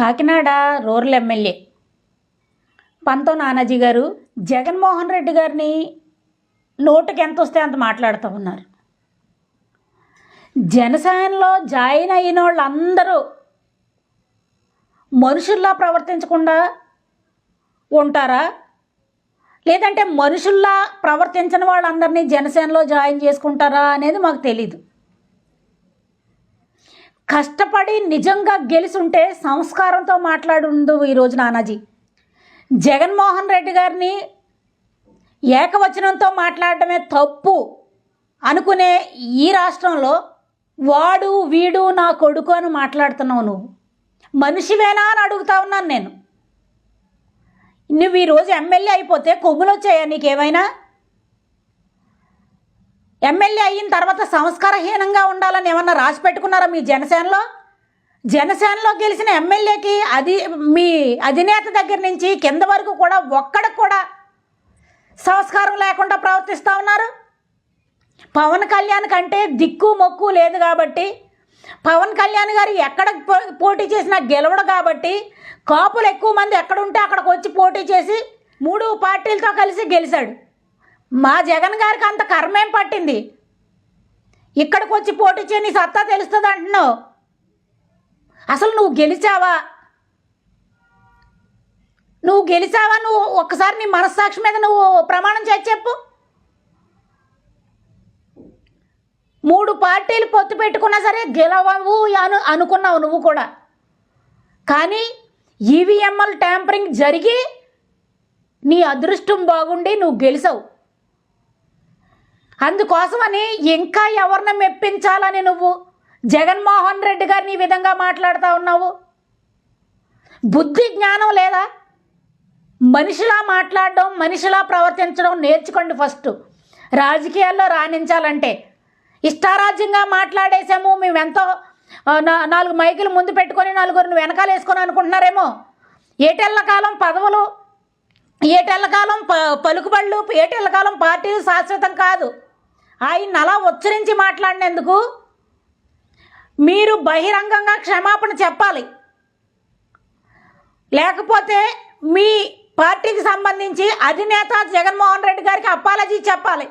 Kakinada rural MLA పంతో Nanaji గారు జగన్మోహన్ రెడ్డి గారిని నోటుకి ఎంత వస్తే అంత మాట్లాడుతూ ఉన్నారు. జనసేనలో జాయిన్ అయిన వాళ్ళందరూ మనుషుల్లా ప్రవర్తించకుండా ఉంటారా, లేదంటే మనుషుల్లా ప్రవర్తించిన వాళ్ళందరినీ జనసేనలో జాయిన్ చేసుకుంటారా అనేది మాకు తెలీదు. కష్టపడి నిజంగా గెలిచుంటే సంస్కారంతో మాట్లాడుండు ఈరోజు నానాజీ. జగన్మోహన్ రెడ్డి గారిని ఏకవచనంతో మాట్లాడటమే తప్పు అనుకునే ఈ రాష్ట్రంలో వాడు వీడు నా కొడుకు అని మాట్లాడుతున్నావు. నువ్వు మనిషివేనా అని అడుగుతా ఉన్నాను నేను. నువ్వు ఈరోజు ఎమ్మెల్యే అయిపోతే కొమ్ములు వచ్చాయా నీకేమైనా? ఎమ్మెల్యే అయిన తర్వాత సంస్కారహీనంగా ఉండాలని ఏమన్నా రాసి పెట్టుకున్నారా మీ జనసేనలో? జనసేనలో గెలిచిన ఎమ్మెల్యేకి మీ అధినేత దగ్గర నుంచి కింద వరకు కూడా ఒక్కడికి కూడా సంస్కారం లేకుండా ప్రవర్తిస్తూ ఉన్నారు. పవన్ కళ్యాణ్ కంటే దిక్కు మొక్కు లేదు కాబట్టి, పవన్ కళ్యాణ్ గారు ఎక్కడ పోటీ చేసినా గెలవడు కాబట్టి, కాపులు ఎక్కువ మంది ఎక్కడుంటే అక్కడికి వచ్చి పోటీ చేసి 3 పార్టీలతో కలిసి గెలిచాడు. మా జగన్ గారికి అంత కర్మేం పట్టింది? ఇక్కడికి వచ్చి పోటీ చేయని సత్తా తెలుస్తుంది అంటున్నావు. అసలు నువ్వు గెలిచావా? నువ్వు ఒక్కసారి నీ మనస్సాక్షి మీద నువ్వు ప్రమాణం చేసి చెప్పు. 3 పార్టీలు పొత్తు పెట్టుకున్నా సరే గెలవవు అనుకున్నావు నువ్వు కూడా. కానీ ఈవీఎంఎల్ ట్యాంపరింగ్ జరిగి నీ అదృష్టం బాగుండి నువ్వు గెలిచావు. అందుకోసమని ఇంకా ఎవరిని మెప్పించాలని నువ్వు జగన్మోహన్ రెడ్డి గారిని ఈ విధంగా మాట్లాడుతూ ఉన్నావు. బుద్ధి జ్ఞానం లేదా? మనిషిలా మాట్లాడడం, మనిషిలా ప్రవర్తించడం నేర్చుకోండి ఫస్ట్. రాజకీయాల్లో రాణించాలంటే ఇష్టారాజ్యంగా మాట్లాడేసాము, మేము ఎంతో 4 మైకులు ముందు పెట్టుకొని 4 వెనకాల వేసుకొని అనుకుంటున్నారేమో. ఏటేళ్ల కాలం పదవులు, ఏటేళ్ల కాలం పలుకుబళ్ళు, ఏటేళ్ల కాలం పార్టీలు శాశ్వతం కాదు. ఆయన అలా ఉచ్చరించి మాట్లాడినందుకు మీరు బహిరంగంగా క్షమాపణ చెప్పాలి. లేకపోతే మీ పార్టీకి సంబంధించి అధినేత జగన్మోహన్ రెడ్డి గారికి అపాలజీ చెప్పాలి.